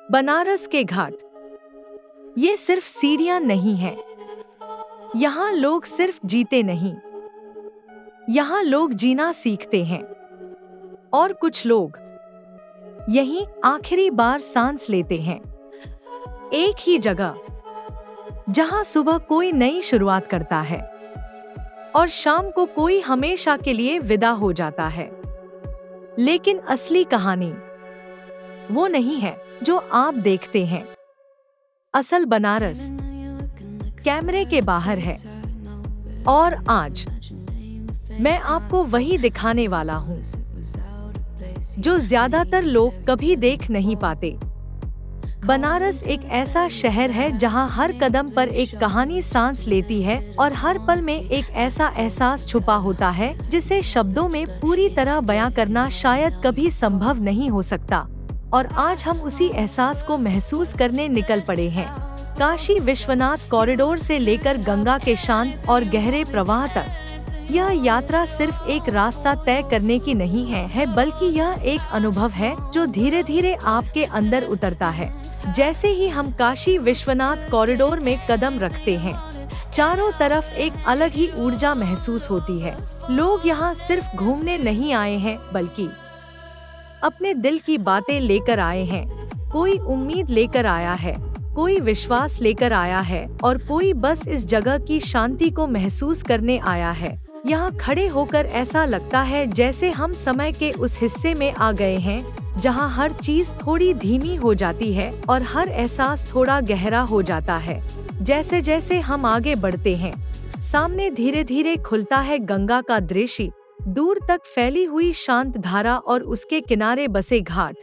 बनारस के घाट ये सिर्फ सीढ़ियां नहीं हैं। यहाँ लोग सिर्फ जीते नहीं, यहाँ लोग जीना सीखते हैं। और कुछ लोग यहीं आखिरी बार सांस लेते हैं। एक ही जगह जहाँ सुबह कोई नई शुरुआत करता है और शाम को कोई हमेशा के लिए विदा हो जाता है। लेकिन असली कहानी वो नहीं है जो आप देखते हैं। असल बनारस कैमरे के बाहर है। और आज मैं आपको वही दिखाने वाला हूँ जो ज्यादातर लोग कभी देख नहीं पाते। बनारस एक ऐसा शहर है जहाँ हर कदम पर एक कहानी सांस लेती है और हर पल में एक ऐसा एहसास छुपा होता है जिसे शब्दों में पूरी तरह बयां करना शायद कभी संभव नहीं हो सकता। और आज हम उसी एहसास को महसूस करने निकल पड़े हैं। काशी विश्वनाथ कॉरिडोर से लेकर गंगा के शांत और गहरे प्रवाह तक यह यात्रा सिर्फ एक रास्ता तय करने की नहीं है, बल्कि यह एक अनुभव है जो धीरे धीरे आपके अंदर उतरता है। जैसे ही हम काशी विश्वनाथ कॉरिडोर में कदम रखते हैं, चारों तरफ एक अलग ही ऊर्जा महसूस होती है। लोग यहाँ सिर्फ घूमने नहीं आए हैं, बल्कि अपने दिल की बातें लेकर आए हैं। कोई उम्मीद लेकर आया है, कोई विश्वास लेकर आया है और कोई बस इस जगह की शांति को महसूस करने आया है। यहाँ खड़े होकर ऐसा लगता है जैसे हम समय के उस हिस्से में आ गए हैं जहाँ हर चीज थोड़ी धीमी हो जाती है और हर एहसास थोड़ा गहरा हो जाता है। जैसे जैसे हम आगे बढ़ते हैं, सामने धीरे धीरे खुलता है गंगा का दृश्य, दूर तक फैली हुई शांत धारा और उसके किनारे बसे घाट।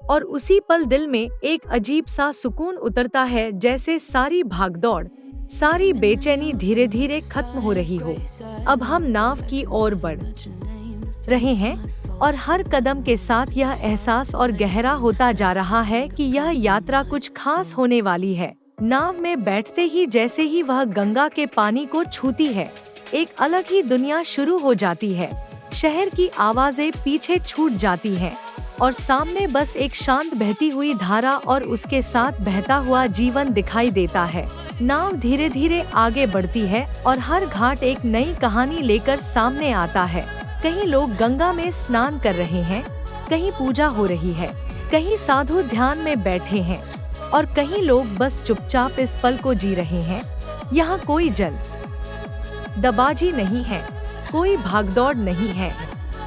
और उसी पल दिल में एक अजीब सा सुकून उतरता है, जैसे सारी भागदौड़, सारी बेचैनी धीरे धीरे खत्म हो रही हो। अब हम नाव की ओर बढ़ रहे हैं और हर कदम के साथ यह एहसास और गहरा होता जा रहा है कि यह यात्रा कुछ खास होने वाली है। नाव में बैठते ही जैसे ही वह गंगा के पानी को छूती है, एक अलग ही दुनिया शुरू हो जाती है। शहर की आवाजें पीछे छूट जाती हैं और सामने बस एक शांत बहती हुई धारा और उसके साथ बहता हुआ जीवन दिखाई देता है। नाव धीरे धीरे आगे बढ़ती है और हर घाट एक नई कहानी लेकर सामने आता है। कहीं लोग गंगा में स्नान कर रहे हैं, कहीं पूजा हो रही है, कहीं साधु ध्यान में बैठे हैं और कहीं लोग बस चुपचाप इस पल को जी रहे हैं। यहाँ कोई जल्दबाजी नहीं है, कोई भागदौड़ नहीं है।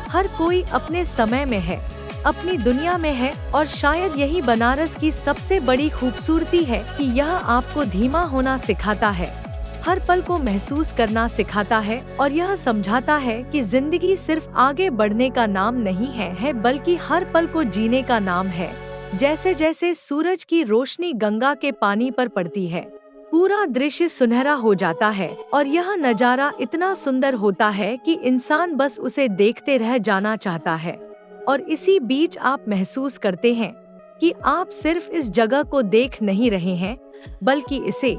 हर कोई अपने समय में है, अपनी दुनिया में है। और शायद यही बनारस की सबसे बड़ी खूबसूरती है कि यह आपको धीमा होना सिखाता है, हर पल को महसूस करना सिखाता है और यह समझाता है कि जिंदगी सिर्फ आगे बढ़ने का नाम नहीं है, बल्कि हर पल को जीने का नाम है। जैसे जैसे सूरज की रोशनी गंगा के पानी पर पड़ती है, पूरा दृश्य सुनहरा हो जाता है और यह नजारा इतना सुंदर होता है कि इंसान बस उसे देखते रह जाना चाहता है। और इसी बीच आप महसूस करते हैं कि आप सिर्फ इस जगह को देख नहीं रहे हैं, बल्कि इसे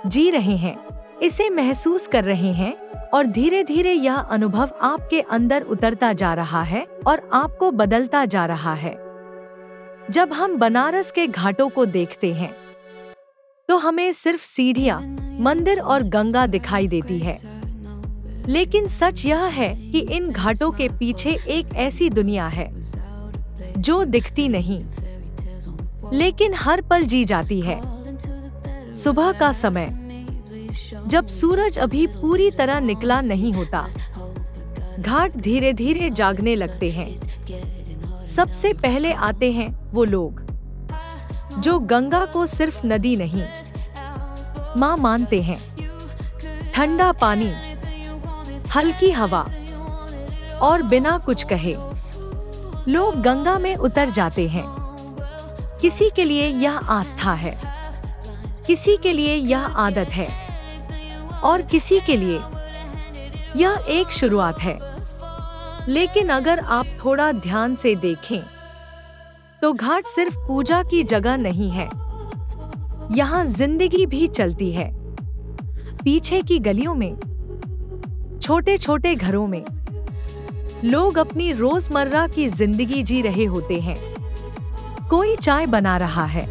जी रहे हैं, इसे महसूस कर रहे हैं। और धीरे धीरे यह अनुभव आपके अंदर उतरता जा रहा है और आपको बदलता जा रहा है। जब हम बनारस के घाटों को देखते हैं तो हमें सिर्फ सीढ़ियां, मंदिर और गंगा दिखाई देती है। लेकिन सच यह है कि इन घाटों के पीछे एक ऐसी दुनिया है जो दिखती नहीं, लेकिन हर पल जी जाती है। सुबह का समय, जब सूरज अभी पूरी तरह निकला नहीं होता, घाट धीरे धीरे जागने लगते हैं। सबसे पहले आते हैं वो लोग जो गंगा को सिर्फ नदी नहीं, माँ मानते हैं। ठंडा पानी, हल्की हवा और बिना कुछ कहे लोग गंगा में उतर जाते हैं। किसी के लिए यह आस्था है, किसी के लिए यह आदत है और किसी के लिए यह एक शुरुआत है। लेकिन अगर आप थोड़ा ध्यान से देखें तो घाट सिर्फ पूजा की जगह नहीं है, यहाँ जिंदगी भी चलती है। पीछे की गलियों में, छोटे छोटे घरों में लोग अपनी रोजमर्रा की जिंदगी जी रहे होते हैं। कोई चाय बना रहा है,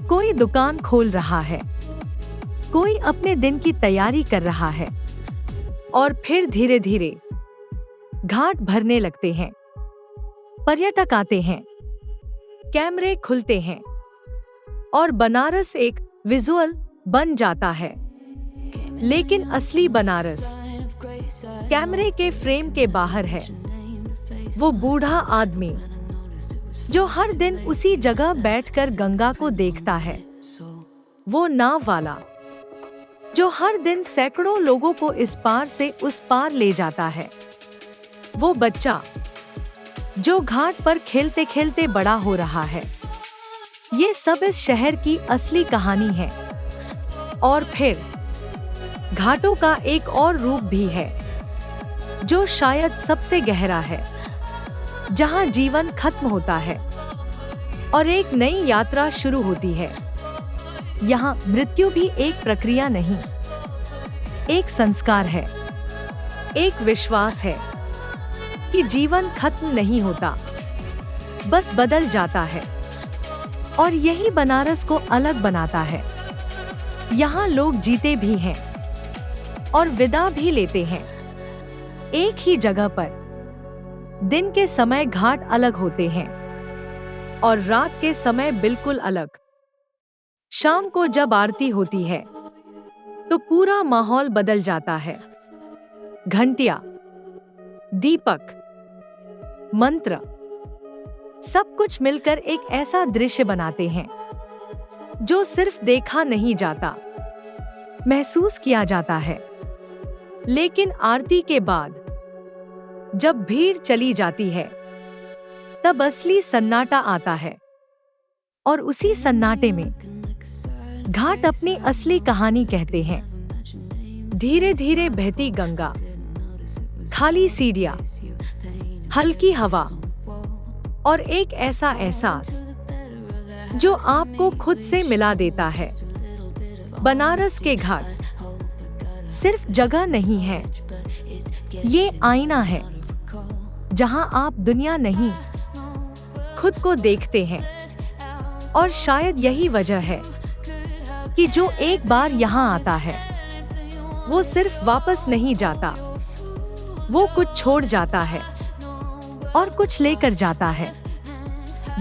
कोई दुकान खोल रहा है, कोई अपने दिन की तैयारी कर रहा है। और फिर धीरे धीरे घाट भरने लगते हैं। पर्यटक आते हैं, कैमरे खुलते हैं और बनारस एक विजुअल बन जाता है। लेकिन असली बनारस कैमरे के फ्रेम के बाहर है। वो बूढ़ा आदमी जो हर दिन उसी जगह बैठकर गंगा को देखता है, वो नाव वाला जो हर दिन सैकड़ों लोगों को इस पार से उस पार ले जाता है, वो बच्चा जो घाट पर खेलते खेलते बड़ा हो रहा है। ये सब इस शहर की असली कहानी है। और फिर घाटों का एक और रूप भी है जो शायद सबसे गहरा है, जहां जीवन खत्म होता है और एक नई यात्रा शुरू होती है। यहाँ मृत्यु भी एक प्रक्रिया नहीं, एक संस्कार है, एक विश्वास है कि जीवन खत्म नहीं होता, बस बदल जाता है। और यही बनारस को अलग बनाता है। यहाँ लोग जीते भी हैं और विदा भी लेते हैं एक ही जगह पर। दिन के समय घाट अलग होते हैं और रात के समय बिल्कुल अलग। शाम को जब आरती होती है तो पूरा माहौल बदल जाता है। घंटियां, दीपक, मंत्र, सब कुछ मिलकर एक ऐसा दृश्य बनाते हैं जो सिर्फ देखा नहीं जाता, महसूस किया जाता है। लेकिन आरती के बाद जब भीड़ चली जाती है, तब असली सन्नाटा आता है। और उसी सन्नाटे में घाट अपनी असली कहानी कहते हैं। धीरे धीरे बहती गंगा, खाली सीढ़ियां, हल्की हवा और एक ऐसा एहसास जो आपको खुद से मिला देता है। बनारस के घाट सिर्फ जगह नहीं है, ये आईना है जहां आप दुनिया नहीं, खुद को देखते हैं। और शायद यही वजह है कि जो एक बार यहाँ आता है, वो सिर्फ वापस नहीं जाता, वो कुछ छोड़ जाता है और कुछ लेकर जाता है।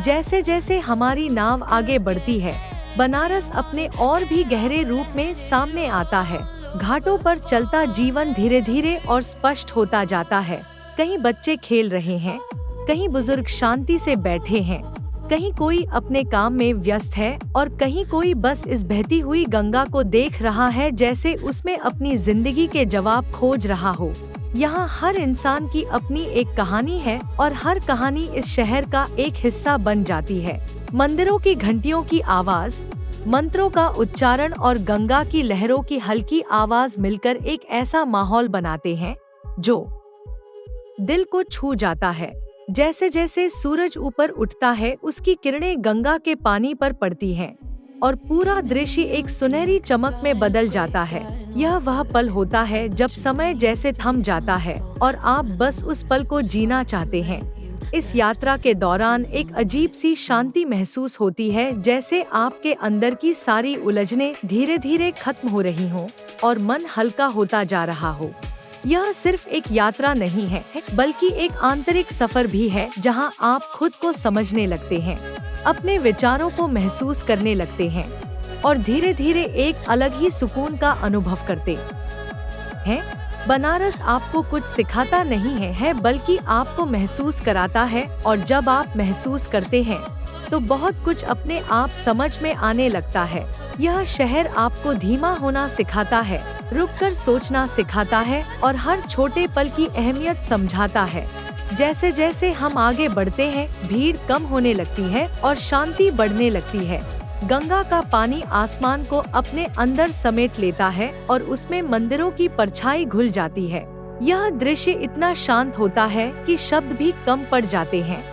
जैसे जैसे हमारी नाव आगे बढ़ती है, बनारस अपने और भी गहरे रूप में सामने आता है। घाटों पर चलता जीवन धीरे धीरे और स्पष्ट होता जाता है। कहीं बच्चे खेल रहे हैं, कहीं बुजुर्ग शांति से बैठे हैं, कहीं कोई अपने काम में व्यस्त है और कहीं कोई बस इस बहती हुई गंगा को देख रहा है, जैसे उसमें अपनी जिंदगी के जवाब खोज रहा हो। यहाँ हर इंसान की अपनी एक कहानी है और हर कहानी इस शहर का एक हिस्सा बन जाती है। मंदिरों की घंटियों की आवाज, मंत्रों का उच्चारण और गंगा की लहरों की हल्की आवाज मिलकर एक ऐसा माहौल बनाते हैं जो दिल को छू जाता है। जैसे जैसे सूरज ऊपर उठता है, उसकी किरणें गंगा के पानी पर पड़ती हैं और पूरा दृश्य एक सुनहरी चमक में बदल जाता है। यह वह पल होता है जब समय जैसे थम जाता है और आप बस उस पल को जीना चाहते हैं। इस यात्रा के दौरान एक अजीब सी शांति महसूस होती है, जैसे आपके अंदर की सारी उलझनें धीरे धीरे खत्म हो रही हों और मन हल्का होता जा रहा हो। यह सिर्फ एक यात्रा नहीं है, बल्कि एक आंतरिक सफर भी है, जहां आप खुद को समझने लगते हैं, अपने विचारों को महसूस करने लगते हैं और धीरे धीरे एक अलग ही सुकून का अनुभव करते हैं। बनारस आपको कुछ सिखाता नहीं है, बल्कि आपको महसूस कराता है। और जब आप महसूस करते हैं तो बहुत कुछ अपने आप समझ में आने लगता है। यह शहर आपको धीमा होना सिखाता है, रुककर सोचना सिखाता है और हर छोटे पल की अहमियत समझाता है। जैसे जैसे हम आगे बढ़ते हैं, भीड़ कम होने लगती है और शांति बढ़ने लगती है। गंगा का पानी आसमान को अपने अंदर समेट लेता है और उसमें मंदिरों की परछाई घुल जाती है। यह दृश्य इतना शांत होता है कि शब्द भी कम पड़ जाते हैं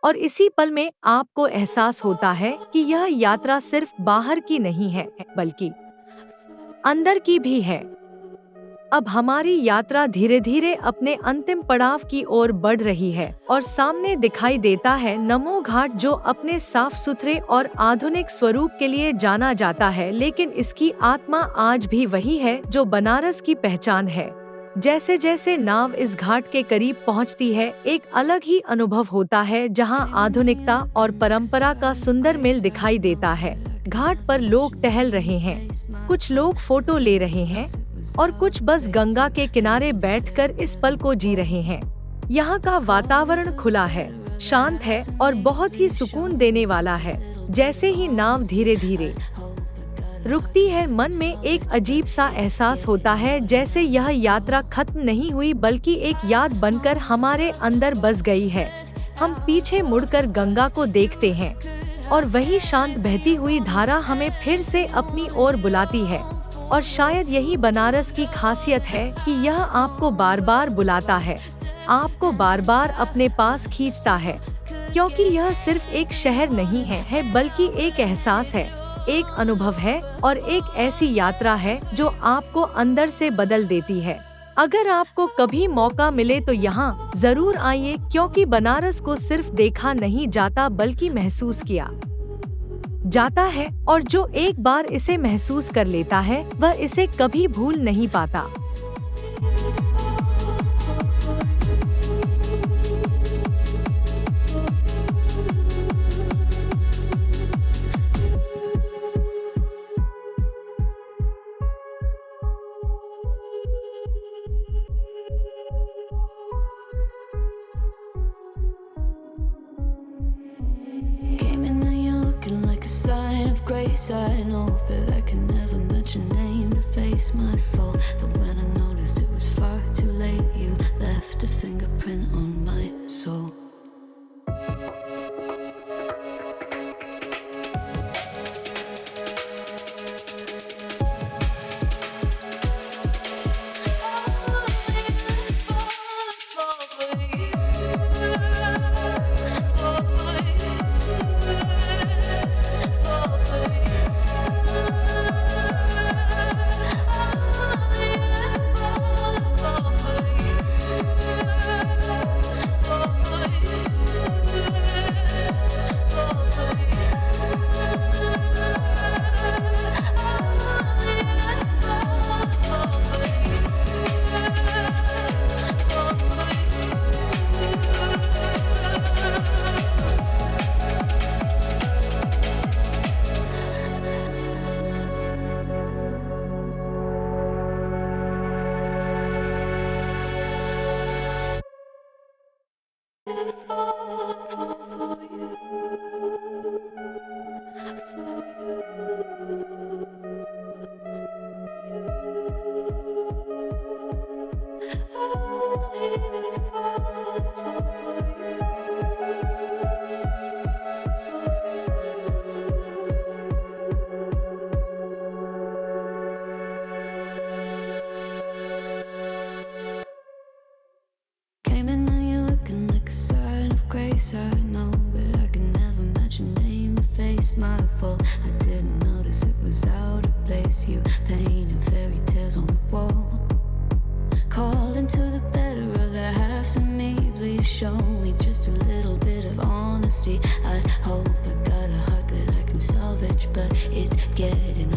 और इसी पल में आपको एहसास होता है कि यह यात्रा सिर्फ बाहर की नहीं है, बल्कि अंदर की भी है। अब हमारी यात्रा धीरे धीरे अपने अंतिम पड़ाव की ओर बढ़ रही है और सामने दिखाई देता है नमो घाट, जो अपने साफ सुथरे और आधुनिक स्वरूप के लिए जाना जाता है, लेकिन इसकी आत्मा आज भी वही है जो बनारस की पहचान है। जैसे जैसे नाव इस घाट के करीब पहुंचती है, एक अलग ही अनुभव होता है, जहां आधुनिकता और परंपरा का सुंदर मेल दिखाई देता है। घाट पर लोग टहल रहे हैं, कुछ लोग फोटो ले रहे हैं और कुछ बस गंगा के किनारे बैठकर इस पल को जी रहे हैं। यहाँ का वातावरण खुला है, शांत है और बहुत ही सुकून देने वाला है। जैसे ही नाव धीरे धीरे रुकती है, मन में एक अजीब सा एहसास होता है, जैसे यह यात्रा खत्म नहीं हुई बल्कि एक याद बनकर हमारे अंदर बस गई है। हम पीछे मुड़कर गंगा को देखते हैं और वही शांत बहती हुई धारा हमें फिर से अपनी ओर बुलाती है। और शायद यही बनारस की खासियत है कि यह आपको बार बार बुलाता है, आपको बार बार अपने पास खींचता है, क्योंकि यह सिर्फ एक शहर नहीं है बल्कि एक एहसास है, एक अनुभव है और एक ऐसी यात्रा है जो आपको अंदर से बदल देती है। अगर आपको कभी मौका मिले तो यहाँ जरूर आइए, क्योंकि बनारस को सिर्फ देखा नहीं जाता बल्कि महसूस किया जाता है, और जो एक बार इसे महसूस कर लेता है वह इसे कभी भूल नहीं पाता। I know, but I can never match your name to face my fault. But when I noticed it was far too late, you left a fingerprint on my soul. I know, but I can never match your name to face my fault. I didn't notice it was out of place. You painted fairy tales on the wall, calling to the better of the halves of me. Please show me just a little bit of honesty. I'd hope I got a heart that I can salvage, but it's getting